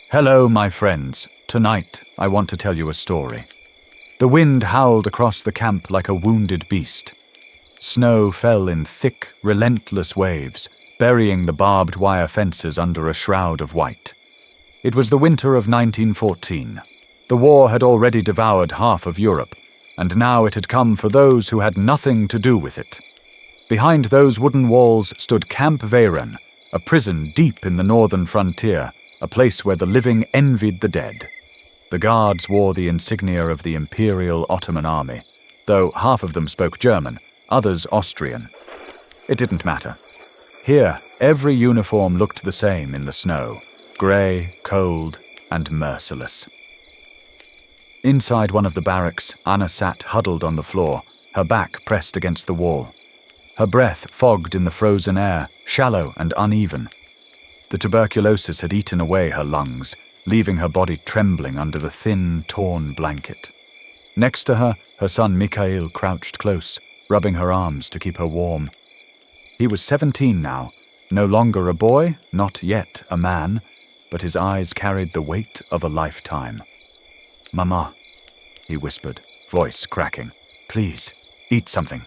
Hello, my friends. Tonight, I want to tell you a story. The wind howled across the camp like a wounded beast. Snow fell in thick, relentless waves, burying the barbed wire fences under a shroud of white. It was the winter of 1914. The war had already devoured half of Europe, and now it had come for those who had nothing to do with it. Behind those wooden walls stood Camp Veyron, a prison deep in the northern frontier, a place where the living envied the dead. The guards wore the insignia of the Imperial Ottoman Army, though half of them spoke German, others Austrian. It didn't matter. Here, every uniform looked the same in the snow, grey, cold, and merciless. Inside one of the barracks, Anna sat huddled on the floor, her back pressed against the wall. Her breath fogged in the frozen air, shallow and uneven. The tuberculosis had eaten away her lungs, leaving her body trembling under the thin, torn blanket. Next to her, her son Mikhail crouched close, rubbing her arms to keep her warm. He was 17 now, no longer a boy, not yet a man, but his eyes carried the weight of a lifetime. "Mama," he whispered, voice cracking, "please, eat something."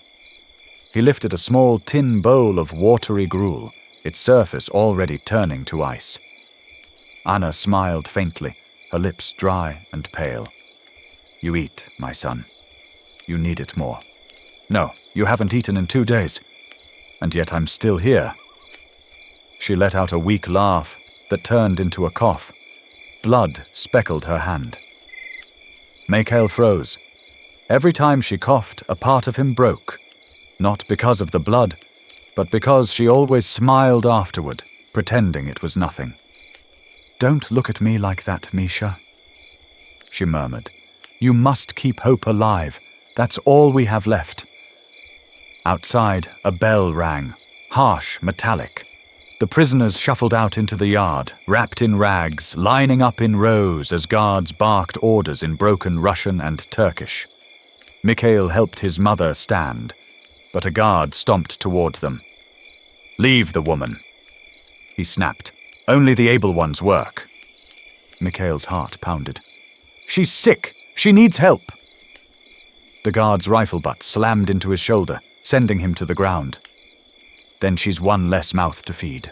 He lifted a small tin bowl of watery gruel, its surface already turning to ice. Anna smiled faintly, her lips dry and pale. "You eat, my son. You need it more. No, you haven't eaten in 2 days, and yet I'm still here." She let out a weak laugh that turned into a cough. Blood speckled her hand. Mikhail froze. Every time she coughed, a part of him broke. Not because of the blood, but because she always smiled afterward, pretending it was nothing. "Don't look at me like that, Misha," she murmured. "You must keep hope alive. That's all we have left." Outside, a bell rang, harsh, metallic. The prisoners shuffled out into the yard, wrapped in rags, lining up in rows as guards barked orders in broken Russian and Turkish. Mikhail helped his mother stand, but a guard stomped toward them. "Leave the woman," he snapped. "Only the able ones work." Mikhail's heart pounded. "She's sick. She needs help." The guard's rifle butt slammed into his shoulder, sending him to the ground. "Then she's one less mouth to feed."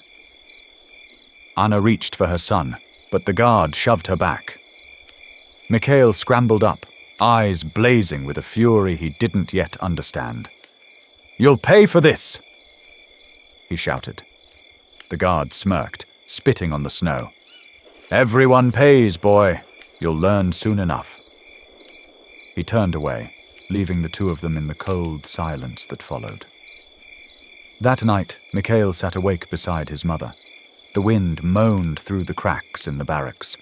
Anna reached for her son, but the guard shoved her back. Mikhail scrambled up, eyes blazing with a fury he didn't yet understand. "You'll pay for this!" he shouted. The guard smirked, spitting on the snow. "Everyone pays, boy. You'll learn soon enough." He turned away, leaving the two of them in the cold silence that followed. That night, Mikhail sat awake beside his mother. The wind moaned through the cracks in the barracks.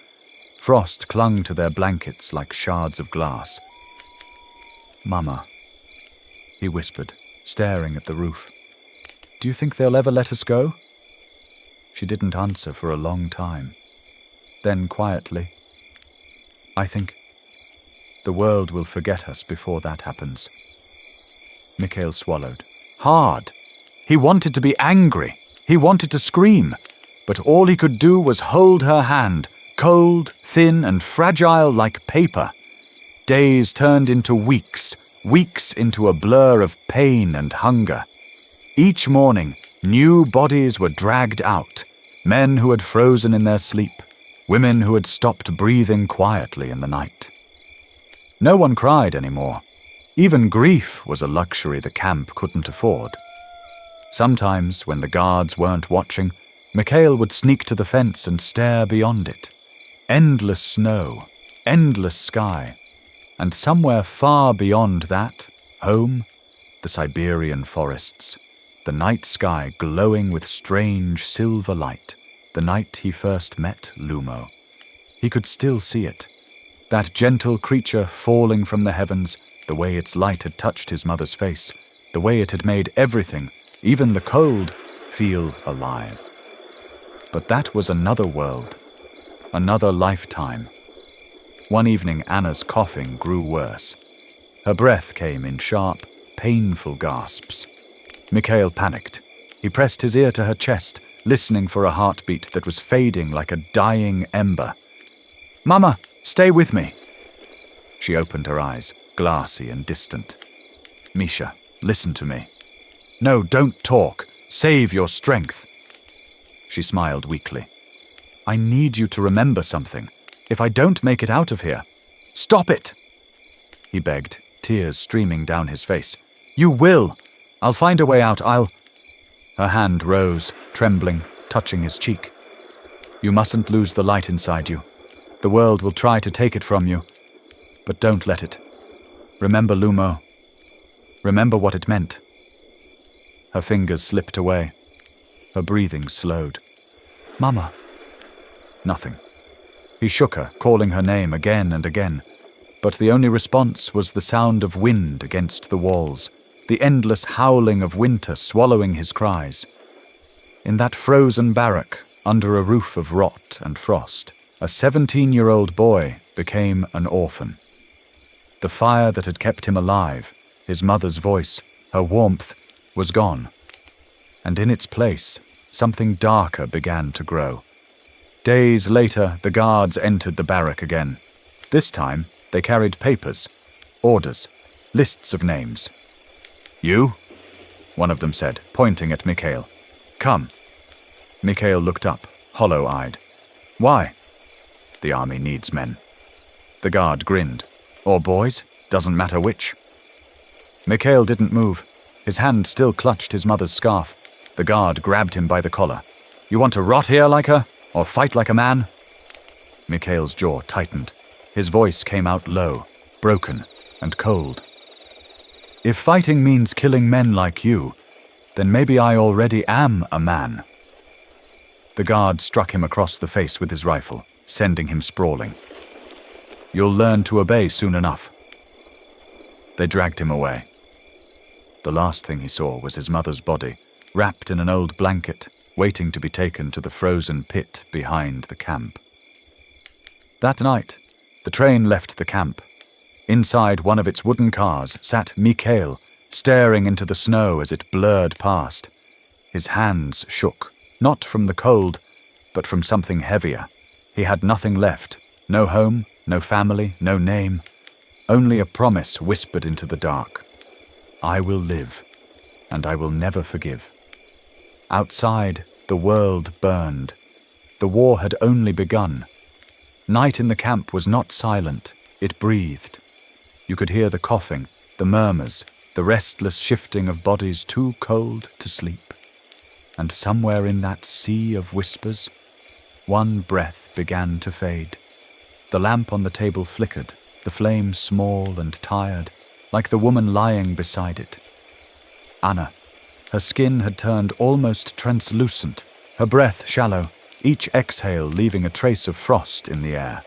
Frost clung to their blankets like shards of glass. "Mama," he whispered, staring at the roof. "Do you think they'll ever let us go?" She didn't answer for a long time. Then quietly, "I think the world will forget us before that happens." Mikhail swallowed. Hard. He wanted to be angry. He wanted to scream. But all he could do was hold her hand, cold, thin, and fragile like paper. Days turned into weeks, weeks into a blur of pain and hunger. Each morning, new bodies were dragged out, men who had frozen in their sleep, women who had stopped breathing quietly in the night. No one cried anymore. Even grief was a luxury the camp couldn't afford. Sometimes, when the guards weren't watching, Mikhail would sneak to the fence and stare beyond it. Endless snow, endless sky, and somewhere far beyond that, home, the Siberian forests, the night sky glowing with strange silver light, the night he first met Lumo. He could still see it, that gentle creature falling from the heavens, the way its light had touched his mother's face, the way it had made everything, even the cold, feel alive. But that was another world, another lifetime. One evening, Anna's coughing grew worse. Her breath came in sharp, painful gasps. Mikhail panicked. He pressed his ear to her chest, listening for a heartbeat that was fading like a dying ember, Mama, stay with me. She opened her eyes, glassy and distant. Misha, listen to me. No, don't talk. Save your strength. She smiled weakly. I need you to remember something. If I don't make it out of here, stop it! He begged, tears streaming down his face. You will! I'll find a way out, Her hand rose, trembling, touching his cheek. You mustn't lose the light inside you. The world will try to take it from you. But don't let it. Remember Lumo. Remember what it meant. Her fingers slipped away. Her breathing slowed. Mama. Nothing. He shook her, calling her name again and again. But the only response was the sound of wind against the walls, the endless howling of winter swallowing his cries. In that frozen barrack, under a roof of rot and frost, a 17-year-old boy became an orphan. The fire that had kept him alive, his mother's voice, her warmth, was gone. And in its place, something darker began to grow. Days later, the guards entered the barrack again. This time, they carried papers, orders, lists of names. You? One of them said, pointing at Mikhail. Come. Mikhail looked up, hollow-eyed. Why? The army needs men. The guard grinned. Or boys, doesn't matter which. Mikhail didn't move. His hand still clutched his mother's scarf. The guard grabbed him by the collar. You want to rot here like her, or fight like a man? Mikhail's jaw tightened. His voice came out low, broken, and cold. If fighting means killing men like you, then maybe I already am a man. The guard struck him across the face with his rifle, sending him sprawling. You'll learn to obey soon enough. They dragged him away. The last thing he saw was his mother's body, wrapped in an old blanket, waiting to be taken to the frozen pit behind the camp. That night, the train left the camp. Inside one of its wooden cars sat Mikhail, staring into the snow as it blurred past. His hands shook, not from the cold, but from something heavier. He had nothing left, no home, no family, no name, only a promise whispered into the dark. I will live, and I will never forgive. Outside, the world burned. The war had only begun. Night in the camp was not silent, it breathed. You could hear the coughing, the murmurs, the restless shifting of bodies too cold to sleep. And somewhere in that sea of whispers, one breath began to fade. The lamp on the table flickered, the flame small and tired, like the woman lying beside it. Anna. Her skin had turned almost translucent, her breath shallow, each exhale leaving a trace of frost in the air.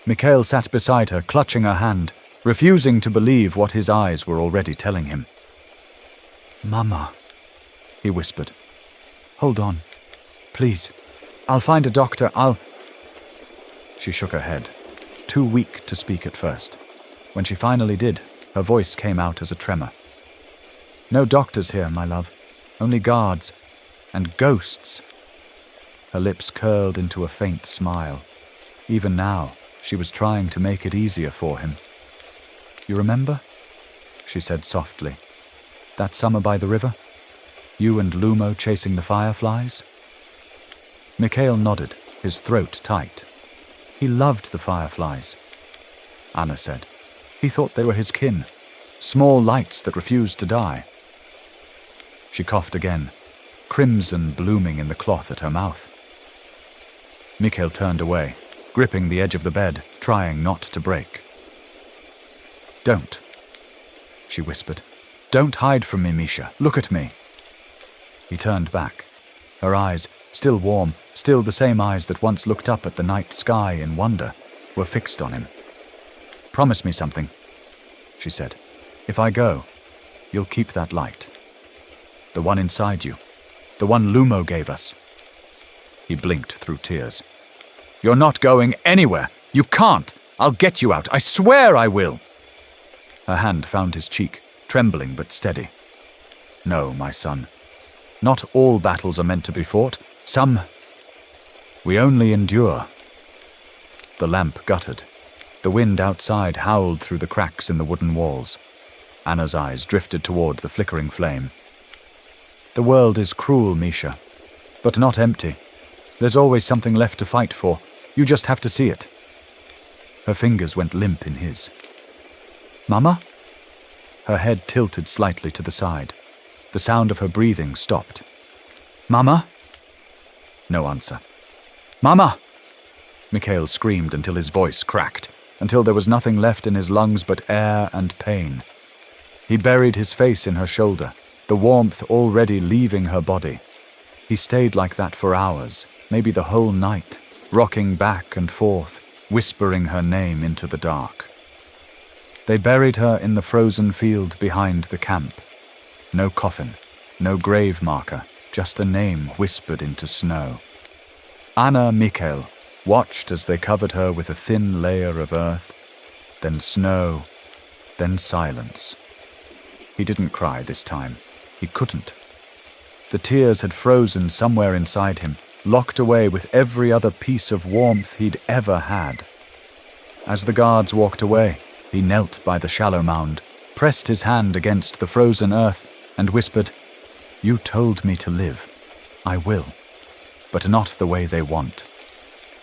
Mikhail sat beside her, clutching her hand, refusing to believe what his eyes were already telling him. Mama, he whispered. Hold on. Please. I'll find a doctor, She shook her head, too weak to speak at first. When she finally did, her voice came out as a tremor. No doctors here, my love. Only guards. And ghosts. Her lips curled into a faint smile. Even now, she was trying to make it easier for him. You remember? She said softly. That summer by the river? You and Lumo chasing the fireflies? Mikhail nodded, his throat tight. He loved the fireflies. Anna said. He thought they were his kin, small lights that refused to die. She coughed again, crimson blooming in the cloth at her mouth. Mikhail turned away, gripping the edge of the bed, trying not to break. Don't, she whispered. Don't hide from me, Misha. Look at me. He turned back. Her eyes, still warm, still the same eyes that once looked up at the night sky in wonder, were fixed on him. Promise me something, she said. If I go, you'll keep that light. The one inside you. The one Lumo gave us. He blinked through tears. You're not going anywhere. You can't. I'll get you out. I swear I will. Her hand found his cheek, trembling but steady. No, my son. Not all battles are meant to be fought. Some we only endure. the lamp guttered. The wind outside howled through the cracks in the wooden walls. Anna's eyes drifted toward the flickering flame. The world is cruel, Misha, but not empty. There's always something left to fight for. You just have to see it. Her fingers went limp in his. Mama? Her head tilted slightly to the side. The sound of her breathing stopped. Mama? No answer. Mama! Mikhail screamed until his voice cracked, until there was nothing left in his lungs but air and pain. He buried his face in her shoulder, the warmth already leaving her body. He stayed like that for hours, maybe the whole night, rocking back and forth, whispering her name into the dark. They buried her in the frozen field behind the camp. No coffin, no grave marker, just a name whispered into snow. Anna Mikhail watched as they covered her with a thin layer of earth, then snow, then silence. He didn't cry this time. He couldn't. The tears had frozen somewhere inside him, locked away with every other piece of warmth he'd ever had. As the guards walked away, he knelt by the shallow mound, pressed his hand against the frozen earth, and whispered, "You told me to live. I will. But not the way they want."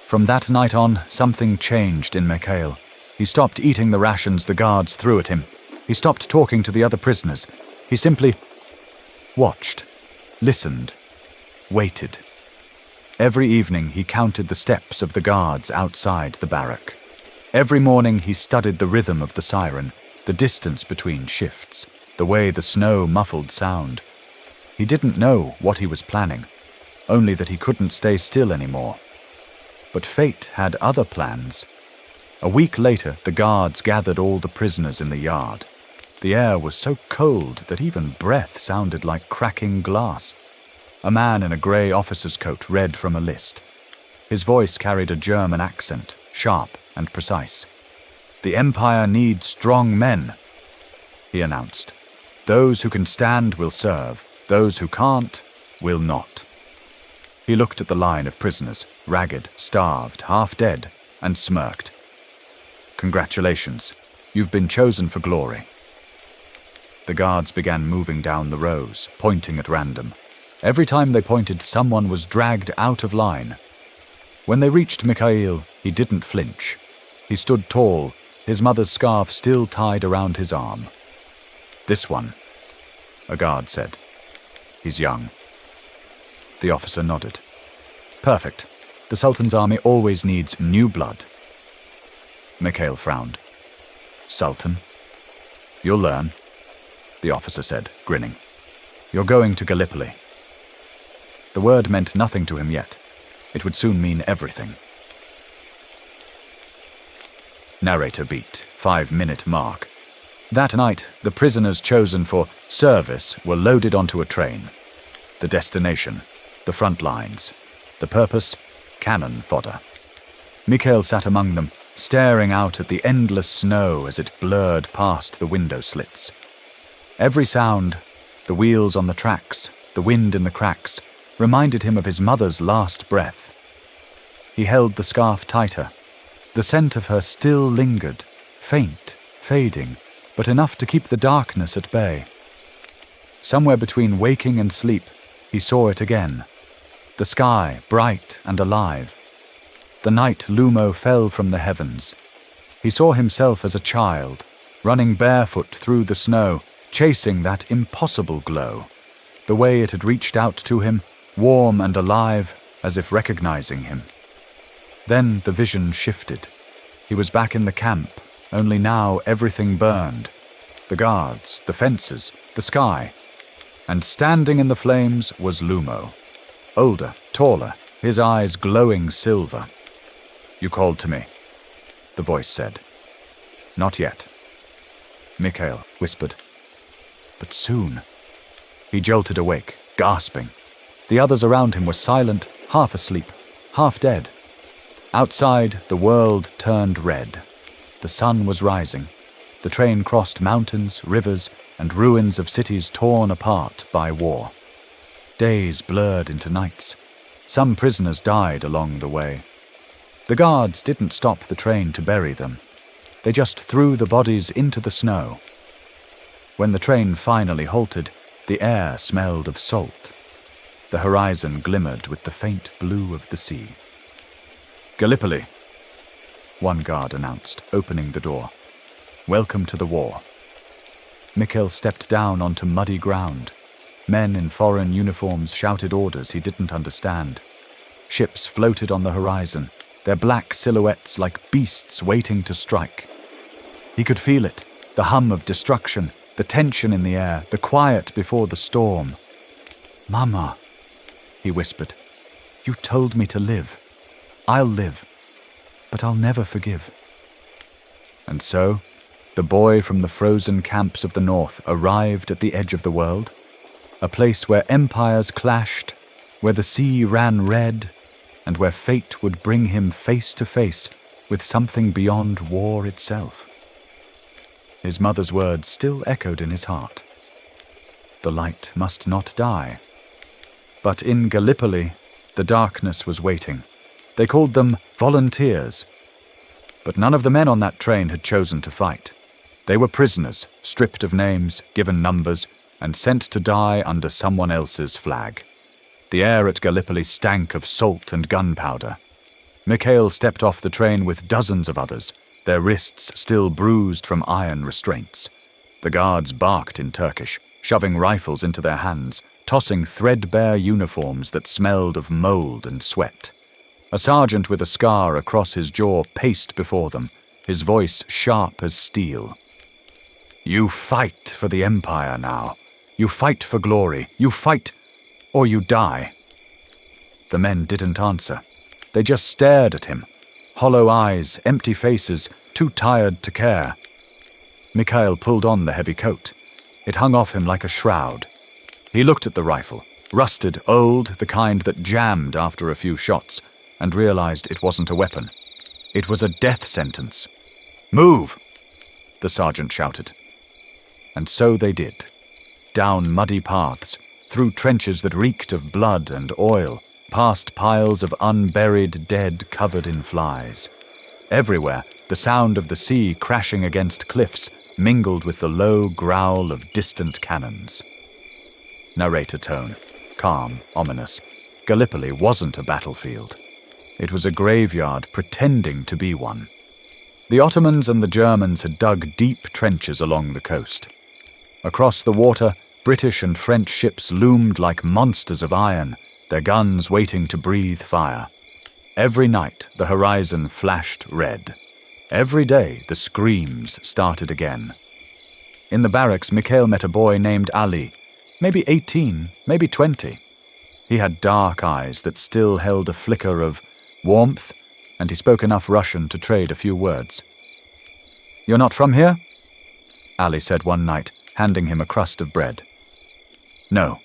From that night on, something changed in Mikhail. He stopped eating the rations the guards threw at him. He stopped talking to the other prisoners. He simply watched, listened, waited. Every evening he counted the steps of the guards outside the barrack. Every morning he studied the rhythm of the siren, the distance between shifts, the way the snow muffled sound. He didn't know what he was planning, only that he couldn't stay still anymore. But fate had other plans. A week later, the guards gathered all the prisoners in the yard. The air was so cold that even breath sounded like cracking glass. A man in a grey officer's coat read from a list. His voice carried a German accent, sharp and precise. "The Empire needs strong men," he announced. "Those who can stand will serve. Those who can't will not." He looked at the line of prisoners, ragged, starved, half dead, and smirked. "Congratulations. You've been chosen for glory." The guards began moving down the rows, pointing at random. Every time they pointed, someone was dragged out of line. When they reached Mikhail, he didn't flinch. He stood tall, his mother's scarf still tied around his arm. "This one," a guard said. "He's young." The officer nodded. "Perfect. The Sultan's army always needs new blood." Mikhail frowned. "Sultan?" "You'll learn," the officer said, grinning. "You're going to Gallipoli." The word meant nothing to him yet. It would soon mean everything. Narrator beat, 5-minute mark. That night, the prisoners chosen for service were loaded onto a train. The destination, the front lines. The purpose, cannon fodder. Mikhail sat among them, staring out at the endless snow as it blurred past the window slits. Every sound, the wheels on the tracks, the wind in the cracks, reminded him of his mother's last breath. He held the scarf tighter. The scent of her still lingered, faint, fading, but enough to keep the darkness at bay. Somewhere between waking and sleep, he saw it again. The sky, bright and alive. The night Lumo fell from the heavens. He saw himself as a child, running barefoot through the snow, chasing that impossible glow. The way it had reached out to him, warm and alive, as if recognizing him. Then the vision shifted. He was back in the camp, only now everything burned. The guards, the fences, the sky. And standing in the flames was Lumo. Older, taller, his eyes glowing silver. "You called to me," the voice said. "Not yet," Mikhail whispered. "But soon." He jolted awake, gasping. The others around him were silent, half asleep, half dead. Outside, the world turned red. The sun was rising. The train crossed mountains, rivers, and ruins of cities torn apart by war. Days blurred into nights. Some prisoners died along the way. The guards didn't stop the train to bury them. They just threw the bodies into the snow. When the train finally halted, the air smelled of salt. The horizon glimmered with the faint blue of the sea. "Gallipoli," one guard announced, opening the door. "Welcome to the war." Mikhail stepped down onto muddy ground. Men in foreign uniforms shouted orders he didn't understand. Ships floated on the horizon, their black silhouettes like beasts waiting to strike. He could feel it, the hum of destruction, the tension in the air, the quiet before the storm. "Mama," he whispered, "you told me to live. I'll live, but I'll never forgive." And so, the boy from the frozen camps of the north arrived at the edge of the world, a place where empires clashed, where the sea ran red, and where fate would bring him face to face with something beyond war itself. His mother's words still echoed in his heart. The light must not die. But in Gallipoli, the darkness was waiting. They called them volunteers. But none of the men on that train had chosen to fight. They were prisoners, stripped of names, given numbers, and sent to die under someone else's flag. The air at Gallipoli stank of salt and gunpowder. Mikhail stepped off the train with dozens of others, their wrists still bruised from iron restraints. The guards barked in Turkish, shoving rifles into their hands, tossing threadbare uniforms that smelled of mold and sweat. A sergeant with a scar across his jaw paced before them, his voice sharp as steel. "You fight for the Empire now. You fight for glory. You fight, or you die." The men didn't answer. They just stared at him. Hollow eyes, empty faces, too tired to care. Mikhail pulled on the heavy coat. It hung off him like a shroud. He looked at the rifle, rusted, old, the kind that jammed after a few shots, and realized it wasn't a weapon. It was a death sentence. "Move!" the sergeant shouted. And so they did. Down muddy paths, through trenches that reeked of blood and oil, past piles of unburied dead covered in flies. Everywhere, the sound of the sea crashing against cliffs mingled with the low growl of distant cannons. Narrator tone, calm, ominous. Gallipoli wasn't a battlefield. It was a graveyard pretending to be one. The Ottomans and the Germans had dug deep trenches along the coast. Across the water, British and French ships loomed like monsters of iron, their guns waiting to breathe fire. Every night, the horizon flashed red. Every day, the screams started again. In the barracks, Mikhail met a boy named Ali, maybe 18, maybe 20. He had dark eyes that still held a flicker of warmth, and he spoke enough Russian to trade a few words. "You're not from here?" Ali said one night, handing him a crust of bread. "No,"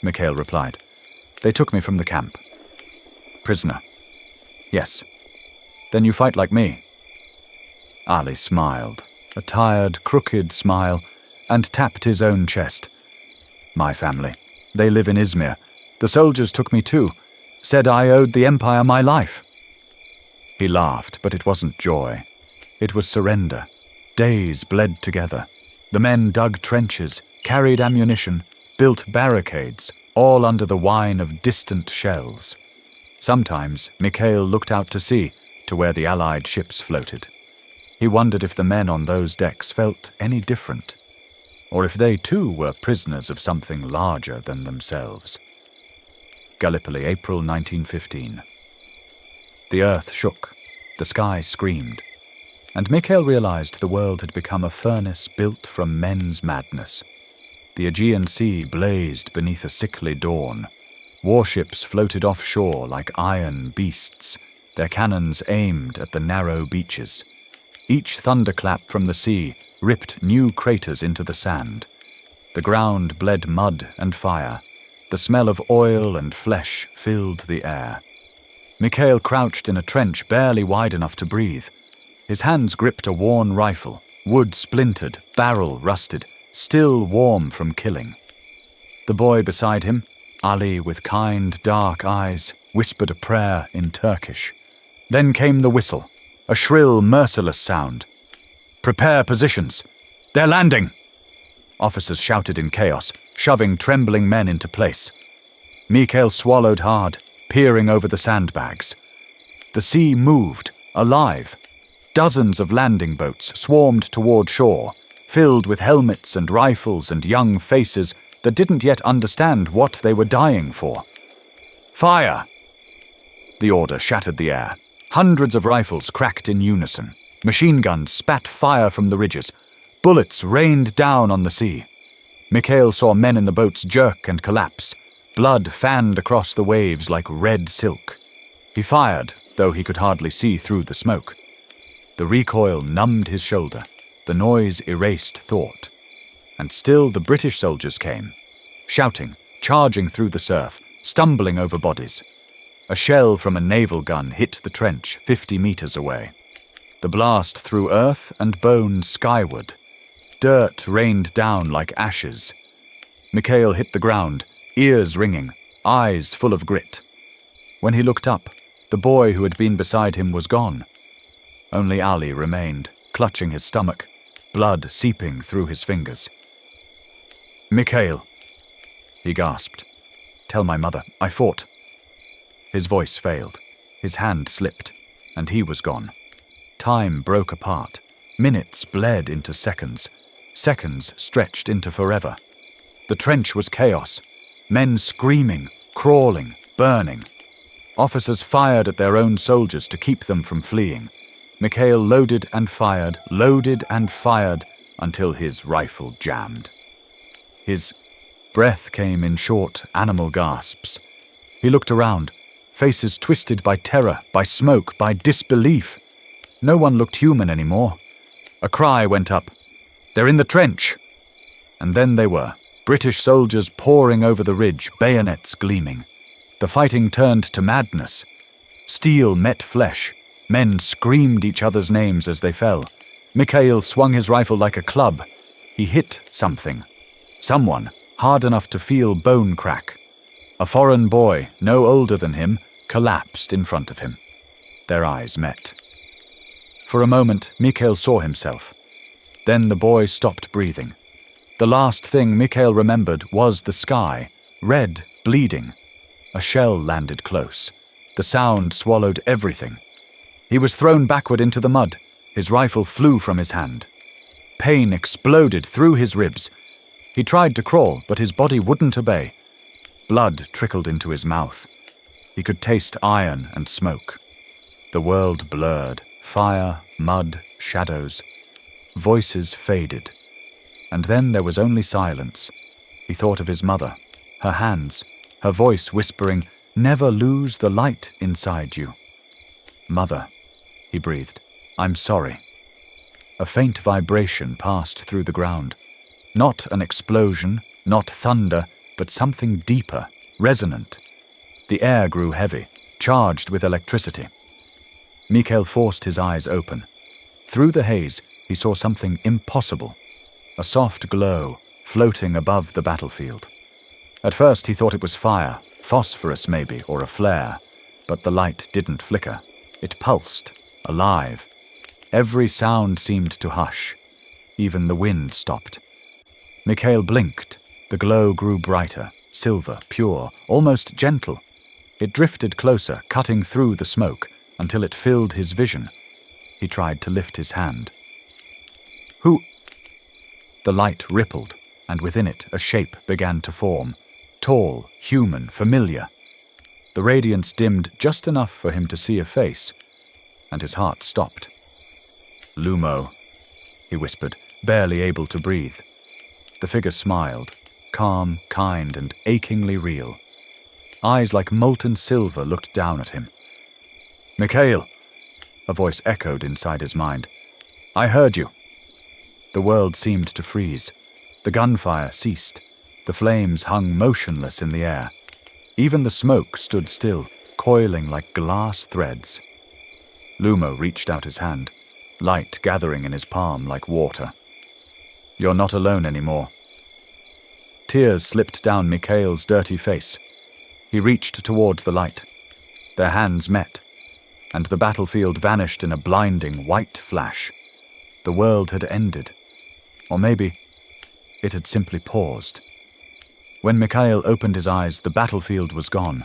Mikhail replied. "They took me from the camp." "Prisoner?" "Yes." "Then you fight like me?" Ali smiled, a tired, crooked smile, and tapped his own chest. "My family. They live in Izmir. The soldiers took me too, said I owed the Empire my life." He laughed, but it wasn't joy. It was surrender. Days bled together. The men dug trenches, carried ammunition, built barricades, all under the whine of distant shells. Sometimes Mikhail looked out to sea, to where the Allied ships floated. He wondered if the men on those decks felt any different, or if they too were prisoners of something larger than themselves. Gallipoli, April 1915. The earth shook, the sky screamed, and Mikhail realized the world had become a furnace built from men's madness. The Aegean Sea blazed beneath a sickly dawn. Warships floated offshore like iron beasts, their cannons aimed at the narrow beaches. Each thunderclap from the sea ripped new craters into the sand. The ground bled mud and fire. The smell of oil and flesh filled the air. Mikhail crouched in a trench barely wide enough to breathe. His hands gripped a worn rifle, wood splintered, barrel rusted, still warm from killing. The boy beside him, Ali with kind, dark eyes, whispered a prayer in Turkish. Then came the whistle, a shrill, merciless sound. "Prepare positions! They're landing!" Officers shouted in chaos, shoving trembling men into place. Mikhail swallowed hard, peering over the sandbags. The sea moved, alive. Dozens of landing boats swarmed toward shore, filled with helmets and rifles and young faces that didn't yet understand what they were dying for. "Fire!" The order shattered the air. Hundreds of rifles cracked in unison. Machine guns spat fire from the ridges. Bullets rained down on the sea. Mikhail saw men in the boats jerk and collapse. Blood fanned across the waves like red silk. He fired, though he could hardly see through the smoke. The recoil numbed his shoulder. The noise erased thought. And still the British soldiers came, shouting, charging through the surf, stumbling over bodies. A shell from a naval gun hit the trench 50 meters away. The blast threw earth and bone skyward. Dirt rained down like ashes. Mikhail hit the ground, ears ringing, eyes full of grit. When he looked up, the boy who had been beside him was gone. Only Ali remained, clutching his stomach, blood seeping through his fingers. "Mikhail," he gasped. "Tell my mother, I fought." His voice failed. His hand slipped, and he was gone. Time broke apart. Minutes bled into seconds. Seconds stretched into forever. The trench was chaos. Men screaming, crawling, burning. Officers fired at their own soldiers to keep them from fleeing. Mikhail loaded and fired, until his rifle jammed. His breath came in short, animal gasps. He looked around, faces twisted by terror, by smoke, by disbelief. No one looked human anymore. A cry went up. "They're in the trench!" And then they were, British soldiers pouring over the ridge, bayonets gleaming. The fighting turned to madness. Steel met flesh. Men screamed each other's names as they fell. Mikhail swung his rifle like a club. He hit something. Someone, hard enough to feel bone crack. A foreign boy, no older than him, collapsed in front of him. Their eyes met. For a moment, Mikhail saw himself. Then the boy stopped breathing. The last thing Mikhail remembered was the sky, red, bleeding. A shell landed close. The sound swallowed everything. He was thrown backward into the mud. His rifle flew from his hand. Pain exploded through his ribs. He tried to crawl, but his body wouldn't obey. Blood trickled into his mouth. He could taste iron and smoke. The world blurred. Fire, mud, shadows. Voices faded. And then there was only silence. He thought of his mother, her hands, her voice whispering, "Never lose the light inside you." "Mother," he breathed, "I'm sorry." A faint vibration passed through the ground. Not an explosion, not thunder, but something deeper, resonant. The air grew heavy, charged with electricity. Mikhail forced his eyes open. Through the haze, he saw something impossible. A soft glow, floating above the battlefield. At first he thought it was fire, phosphorus maybe, or a flare. But the light didn't flicker. It pulsed, alive. Every sound seemed to hush. Even the wind stopped. Mikhail blinked. The glow grew brighter, silver, pure, almost gentle. It drifted closer, cutting through the smoke, until it filled his vision. He tried to lift his hand. "Who?" The light rippled, and within it a shape began to form. Tall, human, familiar. The radiance dimmed just enough for him to see a face, and his heart stopped. "Lumo," he whispered, barely able to breathe. The figure smiled, calm, kind, and achingly real. Eyes like molten silver looked down at him. "Mikhail," a voice echoed inside his mind. "I heard you." The world seemed to freeze. The gunfire ceased. The flames hung motionless in the air. Even the smoke stood still, coiling like glass threads. Lumo reached out his hand, light gathering in his palm like water. "You're not alone anymore." Tears slipped down Mikhail's dirty face. He reached toward the light. Their hands met. and the battlefield vanished in a blinding white flash. The world had ended. Or maybe it had simply paused. When Mikhail opened his eyes, the battlefield was gone.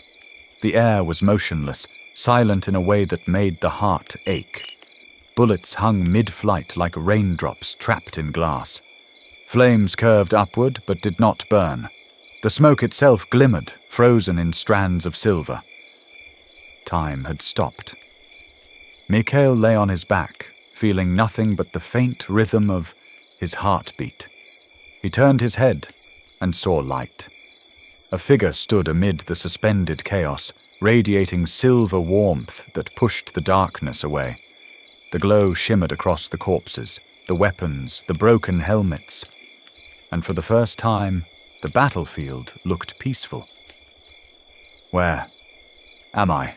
The air was motionless, silent in a way that made the heart ache. Bullets hung mid-flight like raindrops trapped in glass. Flames curved upward but did not burn. The smoke itself glimmered, frozen in strands of silver. Time had stopped. Mikhail lay on his back, feeling nothing but the faint rhythm of his heartbeat. He turned his head and saw light. A figure stood amid the suspended chaos, radiating silver warmth that pushed the darkness away. The glow shimmered across the corpses, the weapons, the broken helmets. And for the first time, the battlefield looked peaceful. "Where am I?"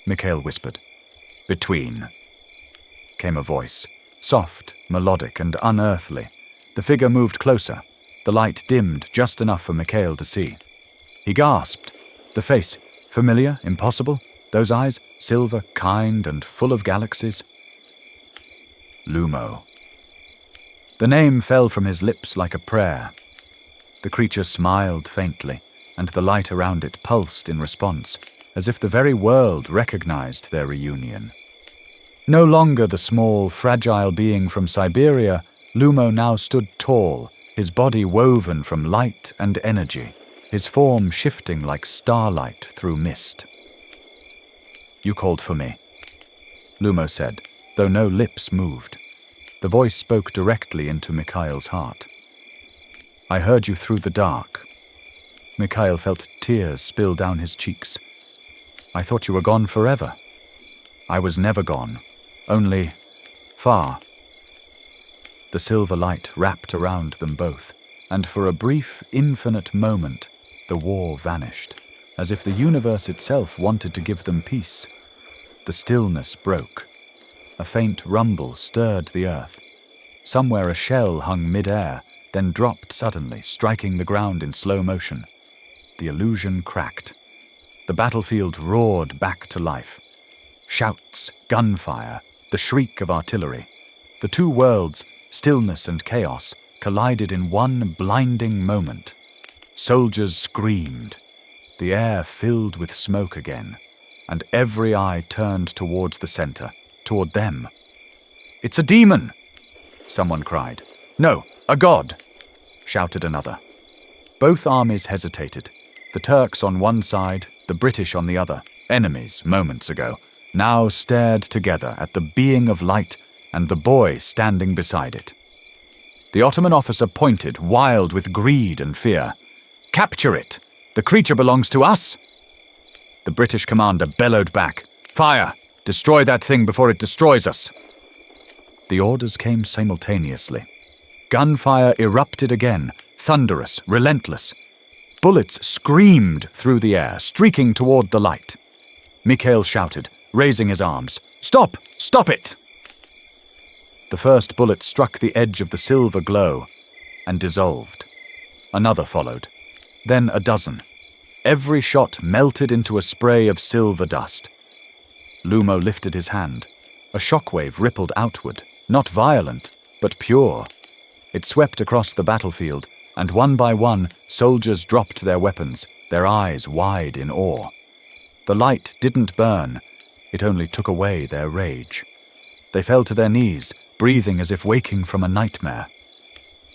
Mikhail whispered. "Between," came a voice, soft, melodic, and unearthly. The figure moved closer. The light dimmed just enough for Mikhail to see. He gasped. The face, familiar, impossible. Those eyes, silver, kind, and full of galaxies. Lumo. The name fell from his lips like a prayer. The creature smiled faintly, and the light around it pulsed in response, as if the very world recognized their reunion. No longer the small, fragile being from Siberia, Lumo now stood tall, his body woven from light and energy, his form shifting like starlight through mist. "You called for me," Lumo said, though no lips moved. The voice spoke directly into Mikhail's heart. "I heard you through the dark." Mikhail felt tears spill down his cheeks. "I thought you were gone forever." "I was never gone, only far." The silver light wrapped around them both, and for a brief, infinite moment, the war vanished, as if the universe itself wanted to give them peace. The stillness broke. A faint rumble stirred the earth. Somewhere a shell hung mid-air, then dropped suddenly, striking the ground in slow motion. The illusion cracked. The battlefield roared back to life. Shouts, gunfire, the shriek of artillery. The two worlds, stillness and chaos, collided in one blinding moment. Soldiers screamed. The air filled with smoke again, and every eye turned towards the center, toward them. "It's a demon!" someone cried. "No, a god!" shouted another. Both armies hesitated. The Turks on one side, the British on the other, enemies moments ago, now stared together at the being of light and the boy standing beside it. The Ottoman officer pointed, wild with greed and fear. "Capture it! The creature belongs to us!" The British commander bellowed back, "Fire! Destroy that thing before it destroys us!" The orders came simultaneously. Gunfire erupted again, thunderous, relentless. Bullets screamed through the air, streaking toward the light. Mikhail shouted, raising his arms, "Stop! Stop it!" The first bullet struck the edge of the silver glow and dissolved. Another followed, then a dozen. Every shot melted into a spray of silver dust. Lumo lifted his hand. A shockwave rippled outward, not violent, but pure. It swept across the battlefield, and one by one, soldiers dropped their weapons, their eyes wide in awe. The light didn't burn, it only took away their rage. They fell to their knees, breathing as if waking from a nightmare.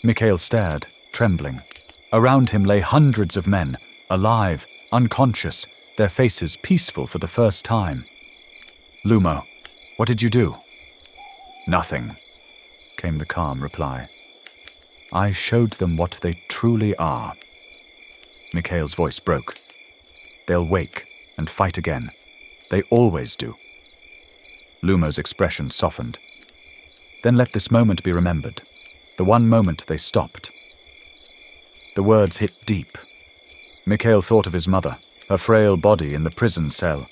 Mikhail stared, trembling. Around him lay hundreds of men, alive, unconscious, their faces peaceful for the first time. "Lumo, what did you do?" "Nothing," came the calm reply. "I showed them what they truly are." Mikhail's voice broke. "They'll wake and fight again. They always do." Lumo's expression softened. "Then let this moment be remembered. The one moment they stopped." The words hit deep. Mikhail thought of his mother, her frail body in the prison cell.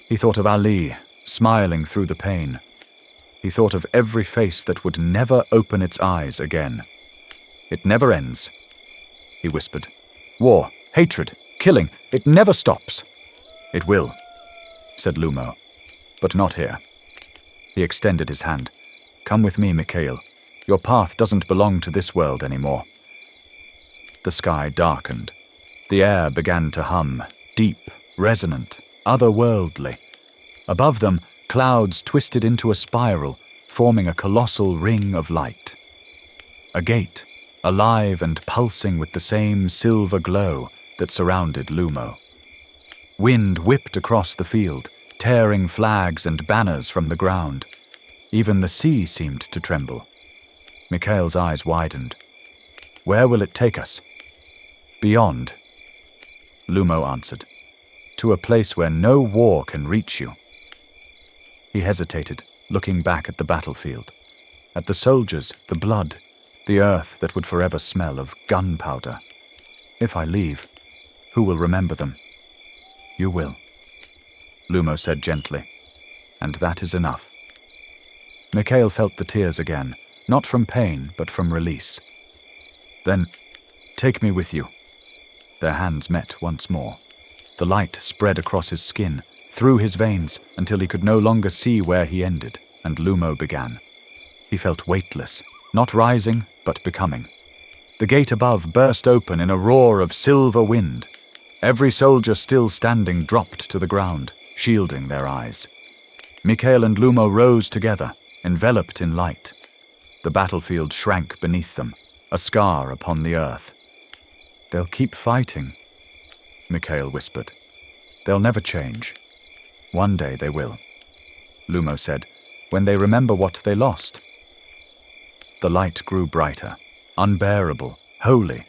He thought of Ali, smiling through the pain. He thought of every face that would never open its eyes again. "It never ends," he whispered. "War, hatred, killing, it never stops." "It will," said Lumo. but not here. He extended his hand. Come with me, Mikhail. Your path doesn't belong to this world anymore. The sky darkened. The air began to hum, deep, resonant, otherworldly. Above them, clouds twisted into a spiral, forming a colossal ring of light. A gate, alive and pulsing with the same silver glow that surrounded Lumo. Wind whipped across the field, tearing flags and banners from the ground. Even the sea seemed to tremble. Mikhail's eyes widened. Where will it take us? Beyond, Lumo answered. To a place where no war can reach you. He hesitated, looking back at the battlefield. At the soldiers, the blood, the earth that would forever smell of gunpowder. If I leave, who will remember them? You will, Lumo said gently, and that is enough. Mikhail felt the tears again, not from pain, but from release. Then, take me with you. Their hands met once more. The light spread across his skin, through his veins, until he could no longer see where he ended, and Lumo began. He felt weightless, not rising, but becoming. The gate above burst open in a roar of silver wind. Every soldier still standing dropped to the ground, shielding their eyes. Mikhail and Lumo rose together, enveloped in light. The battlefield shrank beneath them, a scar upon the earth. They'll keep fighting, Mikhail whispered. They'll never change. One day they will, Lumo said, when they remember what they lost. The light grew brighter, unbearable, holy.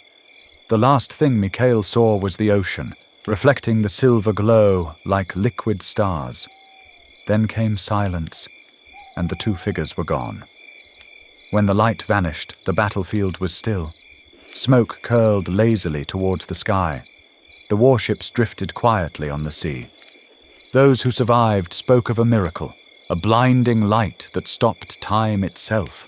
The last thing Mikhail saw was the ocean, reflecting the silver glow like liquid stars. Then came silence, and the two figures were gone. When the light vanished, the battlefield was still. Smoke curled lazily towards the sky. The warships drifted quietly on the sea. Those who survived spoke of a miracle, a blinding light that stopped time itself,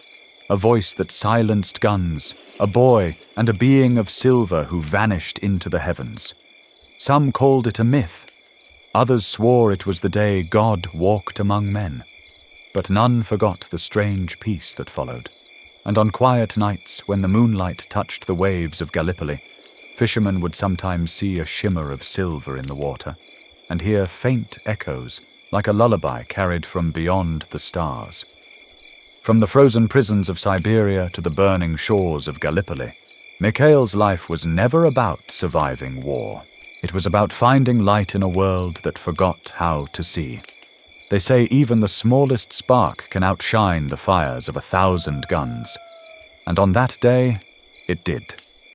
a voice that silenced guns, a boy and a being of silver who vanished into the heavens. Some called it a myth. Others swore it was the day God walked among men. But none forgot the strange peace that followed. And on quiet nights, when the moonlight touched the waves of Gallipoli, fishermen would sometimes see a shimmer of silver in the water, and hear faint echoes, like a lullaby carried from beyond the stars. From the frozen prisons of Siberia to the burning shores of Gallipoli, Mikhail's life was never about surviving war. It was about finding light in a world that forgot how to see. They say even the smallest spark can outshine the fires of 1,000 guns. And on that day, it did.